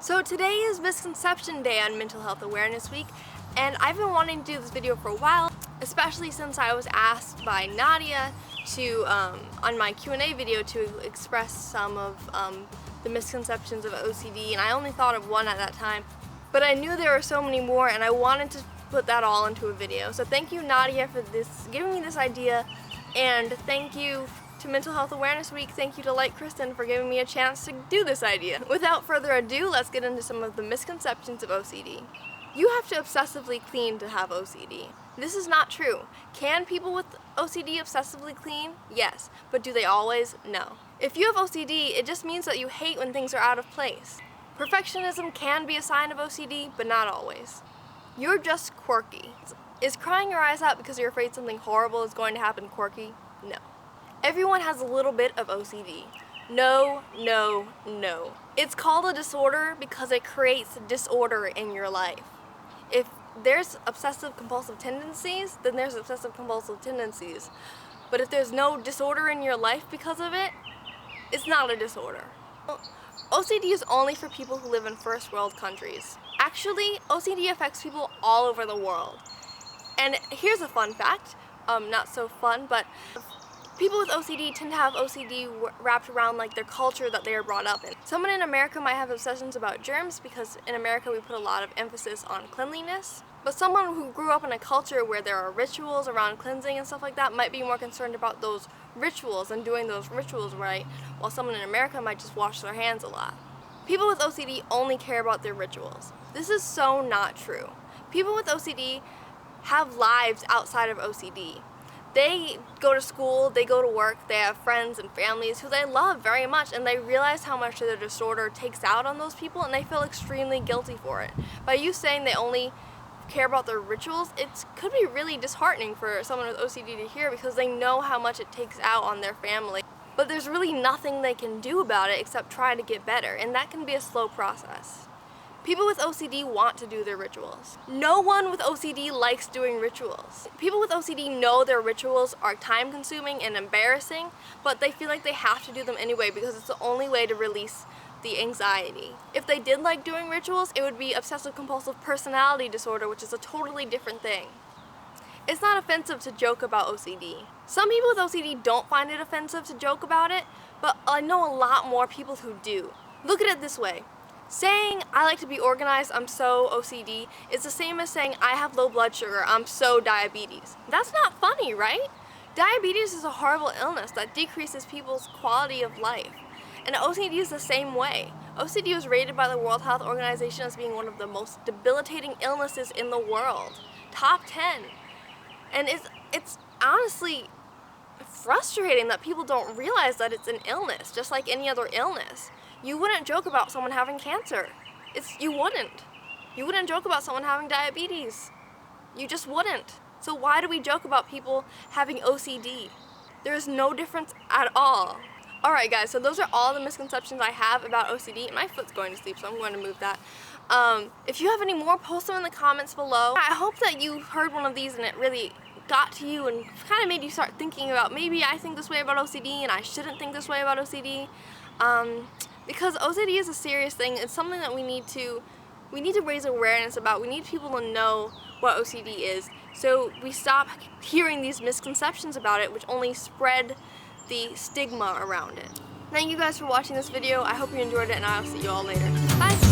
So today is Misconception Day on Mental Health Awareness Week, and I've been wanting to do this video for a while, especially since I was asked by Nadia to, on my Q&A video, to express some of the misconceptions of OCD, and I only thought of one at that time, but I knew there were so many more, and I wanted to put that all into a video. So thank you, Nadia, for giving me this idea, and thank you to Mental Health Awareness Week. Thank you to Light Kristen for giving me a chance to do this idea. Without further ado, let's get into some of the misconceptions of OCD. You have to obsessively clean to have OCD. This is not true. Can people with OCD obsessively clean? Yes. But do they always? No. If you have OCD, it just means that you hate when things are out of place. Perfectionism can be a sign of OCD, but not always. You're just quirky. Is crying your eyes out because you're afraid something horrible is going to happen quirky? No. Everyone has a little bit of OCD. No, no, no. It's called a disorder because it creates disorder in your life. If there's obsessive-compulsive tendencies, then there's obsessive-compulsive tendencies. But if there's no disorder in your life because of it, it's not a disorder. OCD is only for people who live in first world countries. Actually, OCD affects people all over the world. And here's a fun fact, not so fun, but people with OCD tend to have OCD wrapped around like their culture that they are brought up in. Someone in America might have obsessions about germs because in America we put a lot of emphasis on cleanliness. But someone who grew up in a culture where there are rituals around cleansing and stuff like that might be more concerned about those rituals and doing those rituals right, while someone in America might just wash their hands a lot. People with OCD only care about their rituals. This is so not true. People with OCD have lives outside of OCD. They go to school, they go to work, they have friends and families who they love very much, and they realize how much their disorder takes out on those people, and they feel extremely guilty for it. By you saying they only care about their rituals, it could be really disheartening for someone with OCD to hear because they know how much it takes out on their family. But there's really nothing they can do about it except try to get better, and that can be a slow process. People with OCD want to do their rituals. No one with OCD likes doing rituals. People with OCD know their rituals are time-consuming and embarrassing, but they feel like they have to do them anyway because it's the only way to release the anxiety. If they did like doing rituals, it would be obsessive-compulsive personality disorder, which is a totally different thing. It's not offensive to joke about OCD. Some people with OCD don't find it offensive to joke about it, but I know a lot more people who do. Look at it this way. Saying, I like to be organized, I'm so OCD, is the same as saying, I have low blood sugar, I'm so diabetes. That's not funny, right? Diabetes is a horrible illness that decreases people's quality of life. And OCD is the same way. OCD was rated by the World Health Organization as being one of the most debilitating illnesses in the world. Top 10. And it's honestly frustrating that people don't realize that it's an illness, just like any other illness. You wouldn't joke about someone having cancer. You wouldn't. You wouldn't joke about someone having diabetes. You just wouldn't. So why do we joke about people having OCD? There is no difference at all. Alright guys, so those are all the misconceptions I have about OCD. My foot's going to sleep, so I'm going to move that. If you have any more, post them in the comments below. I hope that you heard one of these and it really got to you and kind of made you start thinking about maybe I think this way about OCD and I shouldn't think this way about OCD. Because OCD is a serious thing. It's something that we need to raise awareness about. We need people to know what OCD is, so we stop hearing these misconceptions about it, which only spread the stigma around it. Thank you guys for watching this video. I hope you enjoyed it, and I'll see you all later. Bye!